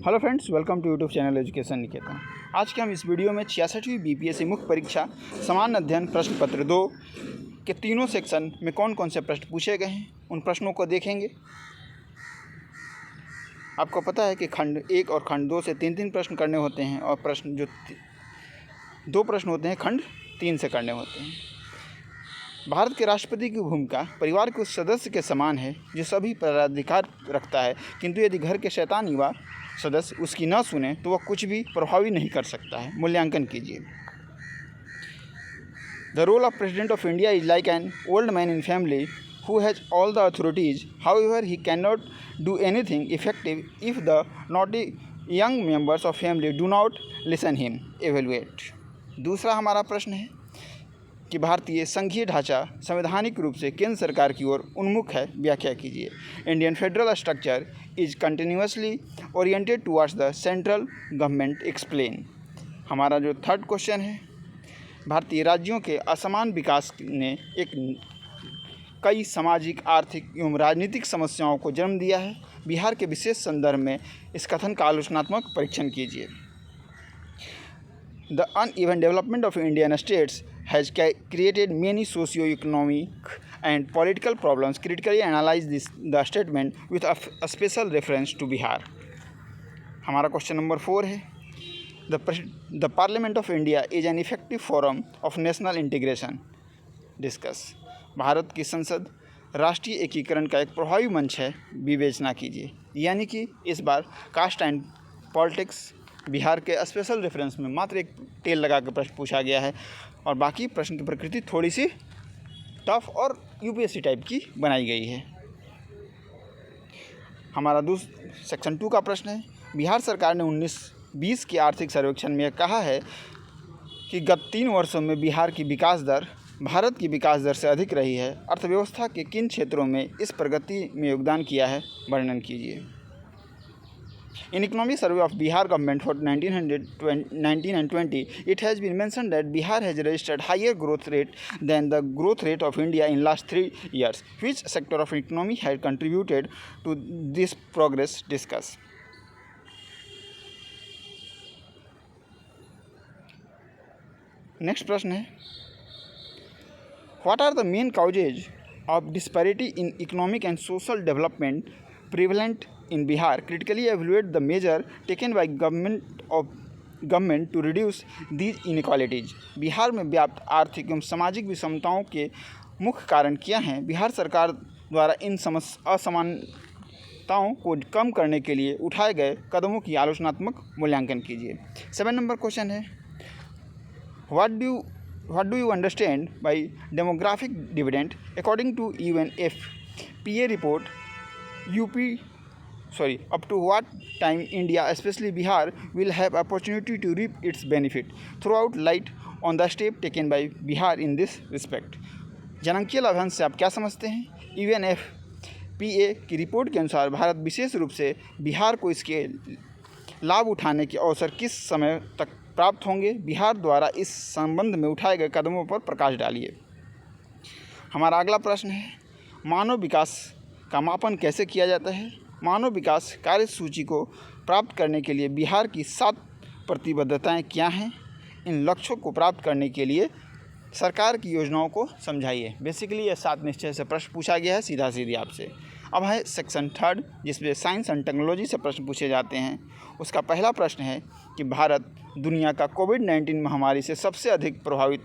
Hello friends, welcome to YouTube channel education Niketan. आज के हम इस वीडियो में 66वीं बीपीएससी मुख्य परीक्षा समान अध्ययन प्रश्न पत्र 2 के तीनों सेक्शन में कौन कौन से प्रश्न पूछे गए हैं उन प्रश्नों को देखेंगे। आपको पता है कि खंड 1 और खंड 2 से 3 प्रश्न करने होते हैं और प्रश्न जो 2 प्रश्न होते हैं खंड 3 से करने होते हैं। भारत के राष्ट्रपति की भूमिका परिवार के उस सदस्य के समान है जो सभी पर अधिकार रखता है, किंतु यदि घर के शैतान युवा सदस्य उसकी न सुने तो वह कुछ भी प्रभावी नहीं कर सकता है। मूल्यांकन कीजिए। The role of president of India is like an old man in family who has all the authorities, however he cannot do anything effective if the naughty young members of family do not listen him. Evaluate. दूसरा हमारा प्रश्न है कि भारतीय संघीय ढांचा संवैधानिक रूप से केंद्र सरकार की ओर उन्मुख है, व्याख्या कीजिए। Indian federal structure is continuously oriented towards the central government, explain. हमारा जो थर्ड क्वेश्चन है, भारतीय राज्यों के असमान विकास ने कई सामाजिक, आर्थिक एवं राजनीतिक समस्याओं को जन्म दिया है। बिहार के विशेष संदर्भ में इस कथन का आलोचनात्मक परीक्षण कीजिए। The uneven development of Indian states has created many socio-economic and political problems. Critically analyze the statement with a special reference to Bihar. हमारा क्वेश्चन नंबर 4 है, the Parliament of India is an effective forum of national integration. Discuss. Bharat की संसद राष्ट्रीय एकीकरण का एक प्रभावी मंच है, विवेचना कीजिए। यानी कि इस बार कास्ट एंड पॉलिटिक्स बिहार के स्पेशल रेफरेंस में मात्र एक टेल लगा कर प्रश्न पूछा गया है और बाकी प्रश्न की प्रकृति थोड़ी सी टफ और यूपीएससी टाइप की बनाई गई है। हमारा सेक्शन 2 का प्रश्न है, बिहार सरकार ने 19-20 के आर्थिक सर्वेक्षण में कहा है कि गत 3 वर्षों में बिहार की विकास दर भारत की विकास दर से अधिक रही है। अर्थव्यवस्था के किन क्षेत्रों में इस प्रगति में योगदान किया है, वर्णन कीजिए। In economic survey of Bihar government for 1919 and 20, it has been mentioned that Bihar has registered higher growth rate than the growth rate of India in last 3 years. Which sector of economy has contributed to this progress? Discuss. Next प्रश्न है, what are the main causes of disparity in economic and social development prevalent in Bihar? Critically evaluate the measure taken by government to reduce these inequalities. Bihar में व्याप्त आर्थिक एवं सामाजिक विषमताओं के मुख्य कारण क्या हैं? बिहार सरकार द्वारा इन असमानताओं को कम करने के लिए उठाए गए कदमों की आलोचनात्मक मूल्यांकन कीजिए। 7 नंबर क्वेश्चन है, what do you understand by demographic dividend? According to UNFPA report, up to what time India, especially Bihar, will have opportunity to reap its benefit? Throughout light on the step taken by Bihar in this respect. जनांकीय लाभांश से आप क्या समझते हैं? UNFPA की report के अनुसार भारत विशेष रूप से बिहार को इसके लाभ उठाने के अवसर किस समय तक प्राप्त होंगे? बिहार द्वारा इस संबंध में उठाए गए कदमों पर प्रकाश डालिए। हमारा अगला प्रश्न है, मानव विकास का मापन कैसे किया जाता है? मानव विकास कार्यसूची को प्राप्त करने के लिए बिहार की 7 प्रतिबद्धताएं क्या हैं? इन लक्ष्यों को प्राप्त करने के लिए सरकार की योजनाओं को समझाइए। बेसिकली ये 7 निश्चय से प्रश्न पूछा गया है सीधा सीधी आपसे। अब है सेक्शन 3 जिसमें साइंस एंड टेक्नोलॉजी से प्रश्न पूछे जाते हैं। उसका पहला प्रश्न है कि भारत दुनिया का कोविड-19 महामारी से सबसे अधिक प्रभावित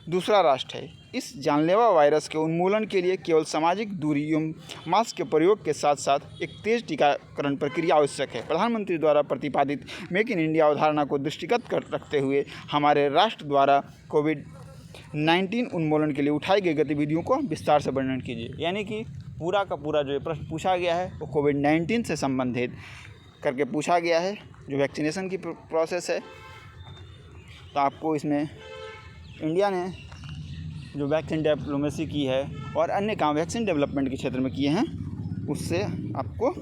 दूसरा राष्ट्र है। इस जानलेवा वायरस के उन्मूलन के लिए केवल सामाजिक दूरी एवं मास्क के प्रयोग के साथ साथ एक तेज टीकाकरण प्रक्रिया आवश्यक है। प्रधानमंत्री द्वारा प्रतिपादित मेक इन इंडिया अवधारणा को दृष्टिगत रखते हुए हमारे राष्ट्र द्वारा कोविड-19 उन्मूलन के लिए उठाई गई गतिविधियों को विस्तार से वर्णन कीजिए। यानी कि पूरा का पूरा जो प्रश्न पूछा गया है वो कोविड-19 से संबंधित करके पूछा गया है, जो वैक्सीनेशन की प्रोसेस है। तो आपको इसमें इंडिया ने जो वैक्सीन डिप्लोमेसी की है और अन्य काम वैक्सीन डेवलपमेंट के क्षेत्र में किए हैं, उससे आपको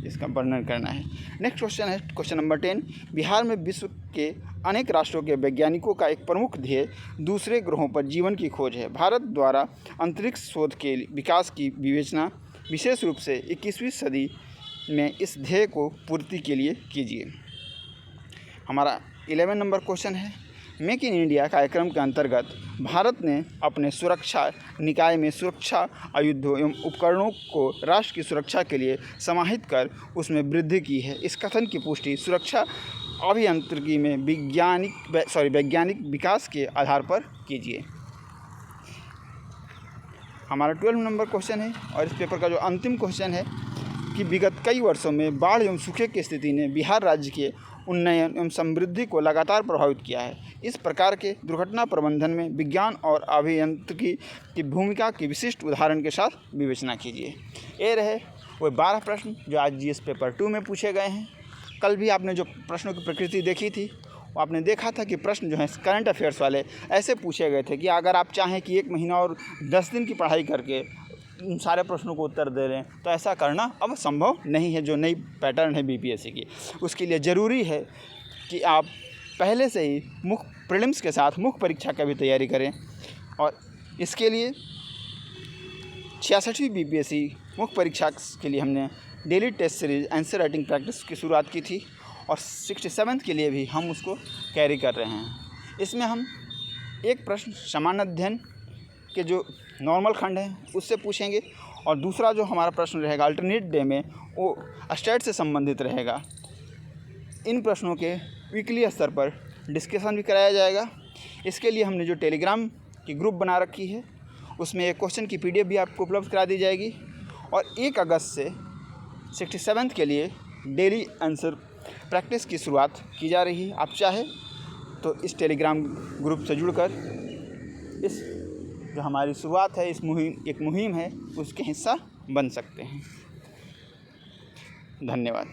इसका वर्णन करना है। नेक्स्ट क्वेश्चन है क्वेश्चन नंबर 10, बिहार में विश्व के अनेक राष्ट्रों के वैज्ञानिकों का एक प्रमुख ध्येय दूसरे ग्रहों पर जीवन की खोज है। भारत द्वारा अंतरिक्ष शोध के विकास की विवेचना विशेष रूप से 21वीं सदी में इस ध्येय को पूर्ति के लिए कीजिए। हमारा 11 नंबर क्वेश्चन है, मेक इन इंडिया कार्यक्रम के अंतर्गत भारत ने अपने सुरक्षा निकाय में सुरक्षा आयुधों एवं उपकरणों को राष्ट्र की सुरक्षा के लिए समाहित कर उसमें वृद्धि की है। इस कथन की पुष्टि सुरक्षा अभियांत्रिकी में वैज्ञानिक विकास के आधार पर कीजिए। हमारा 12 नंबर क्वेश्चन है और इस पेपर का जो अंतिम क्वेश्चन है कि विगत कई वर्षों में बाढ़ एवं सूखे की स्थिति ने बिहार राज्य के उन्नयन एवं समृद्धि को लगातार प्रभावित किया है। इस प्रकार के दुर्घटना प्रबंधन में विज्ञान और अभियांत्रिकी की भूमिका की विशिष्ट उदाहरण के साथ विवेचना कीजिए। ये रहे वो 12 प्रश्न जो आज जीएस पेपर 2 में पूछे गए हैं। कल भी आपने जो प्रश्नों की प्रकृति देखी थी वो आपने देखा था कि प्रश्न जो हैं करंट अफेयर्स वाले ऐसे पूछे गए थे कि अगर आप चाहें कि 1 महीना और 10 दिन की पढ़ाई करके इन सारे प्रश्नों को उत्तर दे रहे हैं तो ऐसा करना अब संभव नहीं है। जो नई पैटर्न है बीपीएससी की, उसके लिए ज़रूरी है कि आप पहले से ही मुख्य प्रीलिम्स के साथ मुख्य परीक्षा का भी तैयारी करें। और इसके लिए 66वीं बीपीएससी मुख्य परीक्षा के लिए हमने daily test series answer writing practice की शुरुआत की थी और 67th के लिए भी हम उसको कैरी कर रहे हैं। इसमें हम एक प्रश्न सामान्य अध्ययन के जो नॉर्मल खंड है उससे पूछेंगे और दूसरा जो हमारा प्रश्न रहेगा अल्टरनेट डे में वो स्टेट से संबंधित रहेगा। इन प्रश्नों के वीकली स्तर पर डिस्कशन भी कराया जाएगा। इसके लिए हमने जो टेलीग्राम की ग्रुप बना रखी है उसमें एक क्वेश्चन की पीडीएफ भी आपको उपलब्ध करा दी जाएगी। और 1 अगस्त से 67th के लिए डेली आंसर प्रैक्टिस की शुरुआत की जा रही है। आप चाहे तो इस टेलीग्राम ग्रुप से जुड़कर इस जो हमारी शुरुआत है, इस मुहिम है, उसके हिस्सा बन सकते हैं। धन्यवाद।